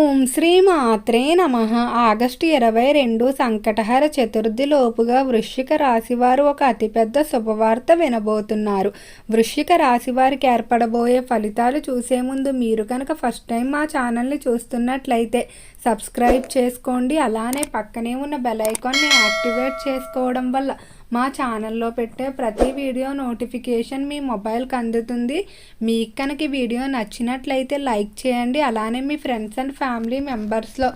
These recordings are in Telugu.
ఓం శ్రీ మాత్రే నమః. ఆగస్టు 22 సంకటహర చతుర్థి లోపుగా వృశ్చిక రాశివారు ఒక అతిపెద్ద శుభవార్త వినబోతున్నారు. వృశ్చిక రాశి వారికి ఏర్పడబోయే ఫలితాలు చూసే ముందు మీరు కనుక ఫస్ట్ టైం మా ఛానల్ని చూస్తున్నట్లయితే సబ్స్క్రైబ్ చేసుకోండి. అలానే పక్కనే ఉన్న బెల్ ఐకాన్ని యాక్టివేట్ చేసుకోవడం వల్ల మా ఛానల్లో పెట్టే ప్రతి వీడియో నోటిఫికేషన్ మీ మొబైల్కి అందుతుంది. మీకు కనుక ఈ వీడియో నచ్చినట్లయితే లైక్ చేయండి. అలానే మీ ఫ్రెండ్స్ అండ్ ఫ్యామిలీ మెంబర్స్లో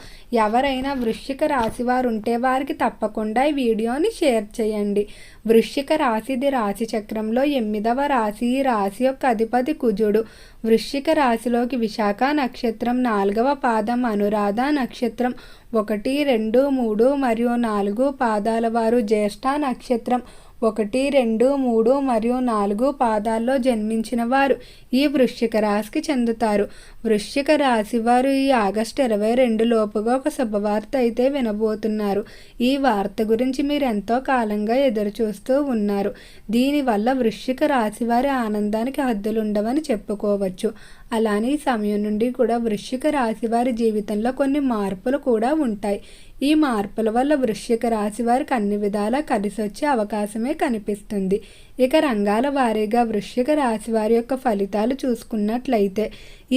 ఎవరైనా వృశ్చిక రాశి వారు ఉంటే వారికి తప్పకుండా ఈ వీడియోని షేర్ చేయండి. వృశ్చిక రాశిది రాశి చక్రంలో 8వ రాశి. ఈ రాశి యొక్క అధిపతి కుజుడు. వృశ్చిక రాశిలోకి విశాఖ నక్షత్రం 4వ పాదం, అనురాధ నక్షత్రం 1, 2, 3 మరియు 4 పాదాల వారు, జ్యేష్ఠ నక్షత్రం 1, 2, 3 మరియు 4 పాదాల్లో జన్మించిన వారు ఈ వృశ్చిక రాశికి చెందుతారు. వృశ్చిక రాశి వారు ఈ ఆగస్టు 22 లోపుగా ఒక శుభవార్త అయితే వినబోతున్నారు. ఈ వార్త గురించి మీరు ఎంతో కాలంగా ఎదురు చూస్తూ ఉన్నారు. దీనివల్ల వృశ్చిక రాశి వారి ఆనందానికి హద్దులుండవని చెప్పుకోవచ్చు. అలానే ఈ సమయం నుండి కూడా వృశ్చిక రాశి వారి జీవితంలో కొన్ని మార్పులు కూడా ఉంటాయి. ఈ మార్పుల వల్ల వృశ్చిక రాశి వారికి అన్ని విధాలా కలిసి వచ్చే అవకాశమే కనిపిస్తుంది. ఇక రంగాల వారీగా వృశ్చిక రాశి వారి యొక్క ఫలితాలు చూసుకున్నట్లయితే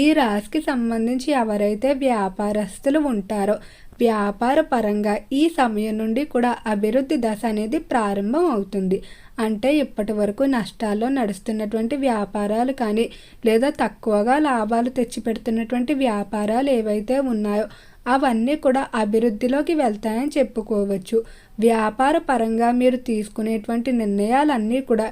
ఈ రాశికి సంబంధించి ఎవరైతే వ్యాపారస్తులు ఉంటారో వ్యాపార పరంగా ఈ సమయం నుండి కూడా అభివృద్ధి దశ అనేది ప్రారంభం అవుతుంది. అంటే ఇప్పటి వరకు నష్టాల్లో నడుస్తున్నటువంటి వ్యాపారాలు కానీ లేదా తక్కువగా లాభాలు తెచ్చిపెడుతున్నటువంటి వ్యాపారాలు ఏవైతే ఉన్నాయో అవన్నీ కూడా అభివృద్ధిలోకి వెళ్తాయని చెప్పుకోవచ్చు. వ్యాపార పరంగా మీరు తీసుకునేటువంటి నిర్ణయాలన్నీ కూడా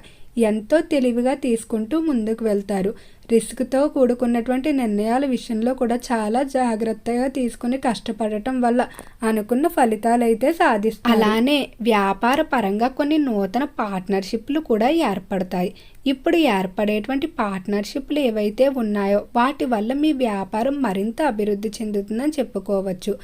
ఎంతో తెలివిగా తీసుకుంటూ ముందుకు వెళ్తారు. రిస్క్తో కూడుకున్నటువంటి నిర్ణయాల విషయంలో కూడా చాలా జాగ్రత్తగా తీసుకుని కష్టపడటం వల్ల అనుకున్న ఫలితాలు అయితే సాధిస్తారు. అలానే వ్యాపార పరంగా కొన్ని నూతన పార్ట్నర్షిప్లు కూడా ఏర్పడతాయి. ఇప్పుడు ఏర్పడేటువంటి పార్ట్నర్షిప్లు ఏవైతే ఉన్నాయో వాటి వల్ల మీ వ్యాపారం మరింత అభివృద్ధి చెందుతుందని చెప్పుకోవచ్చు.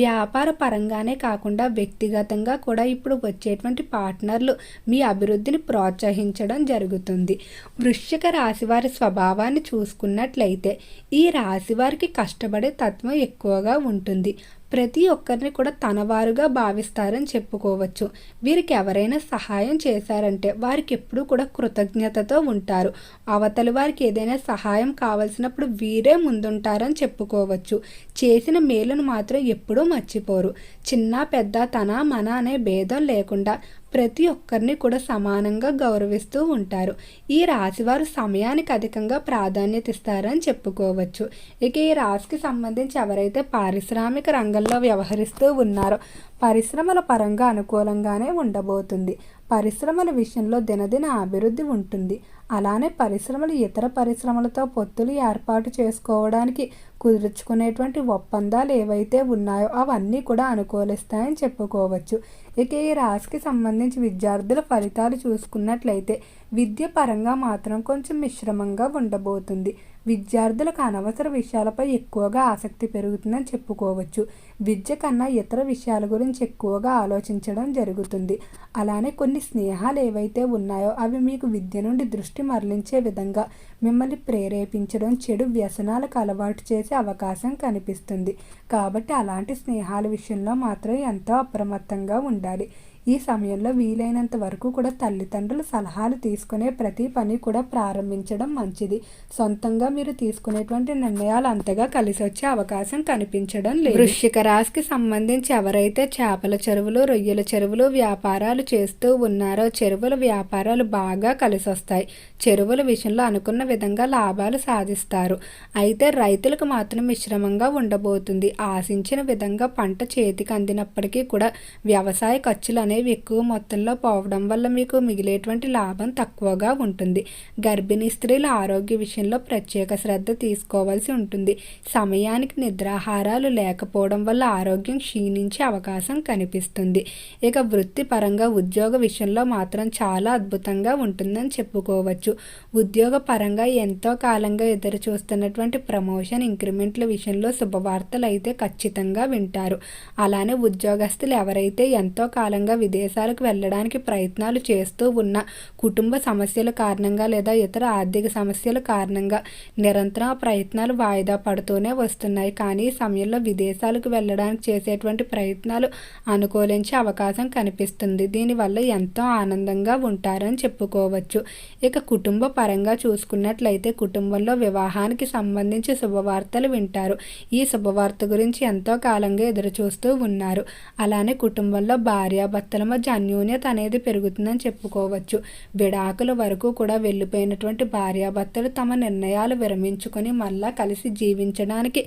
వ్యాపార పరంగానే కాకుండా వ్యక్తిగతంగా కూడా ఇప్పుడు వచ్చేటువంటి పార్ట్నర్లు మీ అభివృద్ధిని ప్రోత్సహించడం జరుగుతుంది. వృశ్చిక రాశి వారి స్వభావాన్ని చూసుకున్నట్లయితే ఈ రాశి వారికి కష్టపడే తత్వం ఎక్కువగా ఉంటుంది. ప్రతి ఒక్కరిని కూడా తనవారుగా భావిస్తారని చెప్పుకోవచ్చు. వీరికి ఎవరైనా సహాయం చేశారంటే వారికి ఎప్పుడూ కూడా కృతజ్ఞతతో ఉంటారు. అవతలి వారికి ఏదైనా సహాయం కావాల్సినప్పుడు వీరే ముందుంటారని చెప్పుకోవచ్చు. చేసిన మేలును మాత్రం ఎప్పుడూ మర్చిపోరు. చిన్న పెద్ద తన మన అనే భేదం లేకుండా ప్రతి ఒక్కరిని కూడా సమానంగా గౌరవిస్తూ ఉంటారు. ఈ రాశివారు సమయానికి అధికంగా ప్రాధాన్యత ఇస్తారని చెప్పుకోవచ్చు. ఇక ఈ రాశికి సంబంధించి ఎవరైతే పారిశ్రామిక రంగంలో వ్యవహరిస్తూ ఉన్నారో పరిశ్రమల పరంగా అనుకూలంగానే ఉండబోతుంది. పరిశ్రమల విషయంలో దినదిన అభివృద్ధి ఉంటుంది. అలానే పరిశ్రమలు ఇతర పరిశ్రమలతో పొత్తులు ఏర్పాటు చేసుకోవడానికి కుదుర్చుకునేటువంటి ఒప్పందాలు ఏవైతే ఉన్నాయో అవన్నీ కూడా అనుకూలిస్తాయని చెప్పుకోవచ్చు. ఇక ఈ రాశికి సంబంధించి విద్యార్థుల ఫలితాలు చూసుకున్నట్లయితే విద్య పరంగా మాత్రం కొంచెం మిశ్రమంగా ఉండబోతుంది. విద్యార్థులకు అనవసర విషయాలపై ఎక్కువగా ఆసక్తి పెరుగుతుందని చెప్పుకోవచ్చు. విద్య కన్నా ఇతర విషయాల గురించి ఎక్కువగా ఆలోచించడం జరుగుతుంది. అలానే కొన్ని స్నేహాలు ఏవైతే ఉన్నాయో అవి మీకు విద్య నుండి దృష్టి మరలించే విధంగా మిమ్మల్ని ప్రేరేపించడం, చెడు వ్యసనాలకు అలవాటు చేసే అవకాశం కనిపిస్తుంది. కాబట్టి అలాంటి స్నేహాల విషయంలో మాత్రం ఎంతో అప్రమత్తంగా ఉండాలి. ఈ సమయంలో వీలైనంత వరకు కూడా తల్లిదండ్రుల సలహాలు తీసుకునే ప్రతి పని కూడా ప్రారంభించడం మంచిది. సొంతంగా మీరు తీసుకునేటువంటి నిర్ణయాలు అంతగా కలిసి వచ్చే అవకాశం కనిపించడం లేదు. వృశ్చిక రాశికి సంబంధించి ఎవరైతే చేపల చెరువులు, రొయ్యల చెరువులు వ్యాపారాలు చేస్తూ ఉన్నారో చెరువుల వ్యాపారాలు బాగా కలిసి వస్తాయి. చెరువుల విషయంలో అనుకున్న విధంగా లాభాలు సాధిస్తారు. అయితే రైతులకు మాత్రం మిశ్రమంగా ఉండబోతుంది. ఆశించిన విధంగా పంట చేతికి అందినప్పటికీ కూడా వ్యవసాయ ఖర్చులు అనేవి ఎక్కువ మొత్తంలో పోవడం వల్ల మీకు మిగిలేటువంటి లాభం తక్కువగా ఉంటుంది. గర్భిణీ స్త్రీల ఆరోగ్య విషయంలో ప్రత్యేక శ్రద్ధ తీసుకోవాల్సి ఉంటుంది. సమయానికి నిద్రాహారాలు లేకపోవడం వల్ల ఆరోగ్యం క్షీణించే అవకాశం కనిపిస్తుంది. ఇక వృత్తిపరంగా ఉద్యోగ విషయంలో మాత్రం చాలా అద్భుతంగా ఉంటుందని చెప్పుకోవచ్చు. ఉద్యోగ పరంగా ఎంతో కాలంగా ఎదురు చూస్తున్నటువంటి ప్రమోషన్, ఇంక్రిమెంట్ల విషయంలో శుభవార్తలు అయితే ఖచ్చితంగా వింటారు. అలానే ఉద్యోగస్తులు ఎవరైతే ఎంతో కాలంగా విదేశాలకు వెళ్ళడానికి ప్రయత్నాలు చేస్తూ ఉన్న కుటుంబ సమస్యల కారణంగా లేదా ఇతర ఆర్థిక సమస్యల కారణంగా నిరంతరం ఆ ప్రయత్నాలు వాయిదా పడుతూనే వస్తున్నాయి. కానీ ఈ సమయంలో విదేశాలకు వెళ్ళడానికి చేసేటువంటి ప్రయత్నాలు అనుకూలించే అవకాశం కనిపిస్తుంది. దీనివల్ల ఎంతో ఆనందంగా ఉంటారని చెప్పుకోవచ్చు. ఇక కుటుంబ పరంగా చూసుకున్నట్లయితే కుటుంబంలో వివాహానికి సంబంధించి శుభవార్తలు వింటారు. ఈ శుభవార్త గురించి ఎంతో కాలంగా ఎదురు చూస్తూ ఉన్నారు. అలానే కుటుంబంలో భార్యాభర్తల మధ్య అన్యోన్యత అనేది పెరుగుతుందని చెప్పుకోవచ్చు. విడాకుల వరకు కూడా వెళ్ళిపోయినటువంటి భార్యాభర్తలు తమ నిర్ణయాలు విరమించుకొని మళ్ళా కలిసి జీవించడానికి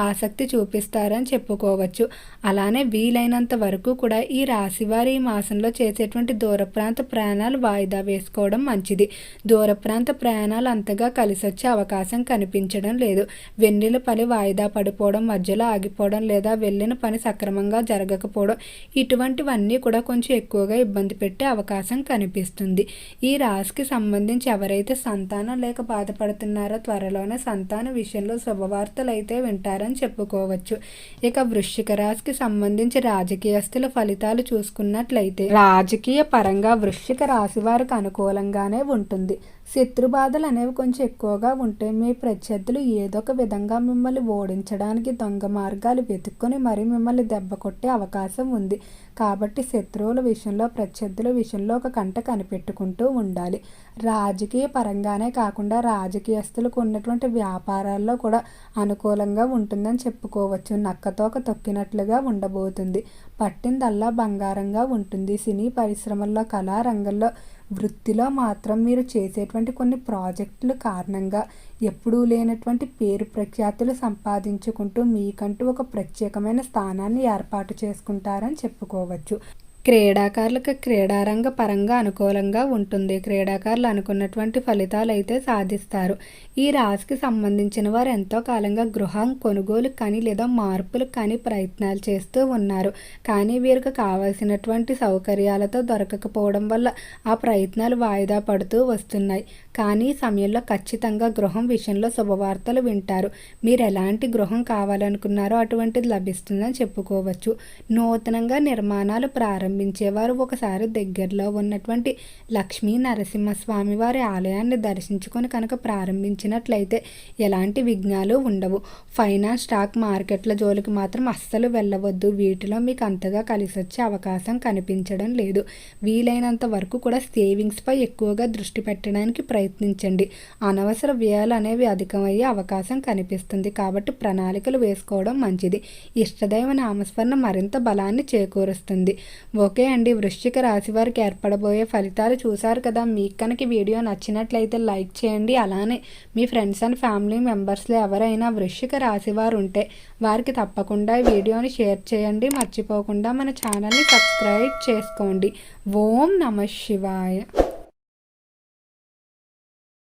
ఆసక్తి చూపిస్తారని చెప్పుకోవచ్చు. అలానే వీలైనంత వరకు కూడా ఈ రాశివారి ఈ మాసంలో చేసేటువంటి దూర ప్రాంత ప్రయాణాలు వాయిదా వేసుకోవడం మంచిది. దూర ప్రాంత ప్రయాణాలు అంతగా కలిసి వచ్చే అవకాశం కనిపించడం లేదు. వెన్నెల పని వాయిదా పడిపోవడం, మధ్యలో ఆగిపోవడం లేదా వెళ్ళిన పని సక్రమంగా జరగకపోవడం ఇటువంటివన్నీ కూడా కొంచెం ఎక్కువగా ఇబ్బంది పెట్టే అవకాశం కనిపిస్తుంది. ఈ రాశికి సంబంధించి ఎవరైతే సంతానం లేక బాధపడుతున్నారో త్వరలోనే సంతాన విషయంలో శుభవార్తలు అయితే వింటారని చెప్పుకోవచ్చు. ఇక వృశ్చిక రాశికి సంబంధించి రాజకీయస్తుల ఫలితాలు చూసుకున్నట్లయితే రాజకీయ పరంగా వృశ్చిక రాశి వారికి అనుకూలంగానే ఉంటుంది. శత్రుబాధలు అనేవి కొంచెం ఎక్కువగా ఉంటే మీ ప్రత్యర్థులు ఏదో ఒక విధంగా మిమ్మల్ని ఓడించడానికి దొంగ మార్గాలు వెతుక్కొని మరి మిమ్మల్ని దెబ్బ కొట్టే అవకాశం ఉంది. కాబట్టి శత్రువుల విషయంలో ప్రత్యర్థుల విషయంలో ఒక కంట కనిపెట్టుకుంటూ ఉండాలి. రాజకీయ పరంగానే కాకుండా రాజకీయస్తులకు ఉన్నటువంటి వ్యాపారాల్లో కూడా అనుకూలంగా ఉంటుందని చెప్పుకోవచ్చు. నక్కతోక తొక్కినట్లుగా ఉండబోతుంది. పట్టిందల్లా బంగారంగా ఉంటుంది. సినీ పరిశ్రమల్లో, కళారంగంలో, వృత్తిలో మాత్రం మీరు చేసేటువంటి కొన్ని ప్రాజెక్టుల కారణంగా ఎప్పుడూ లేనటువంటి పేరు ప్రఖ్యాతులు సంపాదించుకుంటూ మీకంటూ ఒక ప్రత్యేకమైన స్థానాన్ని ఏర్పాటు చేసుకుంటారని చెప్పుకోవచ్చు. క్రీడాకారులకు క్రీడారంగ పరంగా అనుకూలంగా ఉంటుంది. క్రీడాకారులు అనుకున్నటువంటి ఫలితాలు అయితే సాధిస్తారు. ఈ రాశికి సంబంధించిన వారు ఎంతో కాలంగా గృహం కొనుగోలు కానీ లేదా మార్పులు కానీ ప్రయత్నాలు చేస్తూ ఉన్నారు. కానీ వీరికి కావాల్సినటువంటి సౌకర్యాలతో దొరకకపోవడం వల్ల ఆ ప్రయత్నాలు వాయిదా పడుతూ వస్తున్నాయి. కానీ ఈ సమయంలో ఖచ్చితంగా గృహం విషయంలో శుభవార్తలు వింటారు. మీరు ఎలాంటి గృహం కావాలనుకున్నారో అటువంటిది లభిస్తుందని చెప్పుకోవచ్చు. నూతనంగా నిర్మాణాలు ప్రారంభించేవారు ఒకసారి దగ్గరలో ఉన్నటువంటి లక్ష్మీ నరసింహస్వామి వారి ఆలయాన్ని దర్శించుకొని కనుక ప్రారంభించినట్లయితే ఎలాంటి విఘ్నాలు ఉండవు. ఫైనాన్స్, స్టాక్ మార్కెట్ల జోలికి మాత్రం అస్సలు వెళ్ళవద్దు. వీటిలో మీకు అంతగా కలిసి వచ్చే అవకాశం కనిపించడం లేదు. వీలైనంత వరకు కూడా సేవింగ్స్పై ఎక్కువగా దృష్టి పెట్టడానికి ప్రయత్నించండి. అనవసర వ్యయాలు అనేవి అధికమయ్యే అవకాశం కనిపిస్తుంది. కాబట్టి ప్రణాళికలు వేసుకోవడం మంచిది. ఇష్టదైవ నామస్మరణ మరింత బలాన్ని చేకూరుస్తుంది. ఓకే అండి, వృశ్చిక రాశి వారికి ఏర్పడబోయే ఫలితాలు చూశారు కదా. మీకు కనుక వీడియో నచ్చినట్లయితే లైక్ చేయండి. అలానే మీ ఫ్రెండ్స్ అండ్ ఫ్యామిలీ మెంబర్స్లో ఎవరైనా వృశ్చిక రాశి వారు ఉంటే వారికి తప్పకుండా ఈ వీడియోని షేర్ చేయండి. మర్చిపోకుండా మన ఛానల్ని సబ్స్క్రైబ్ చేసుకోండి. ఓం నమః శివాయ.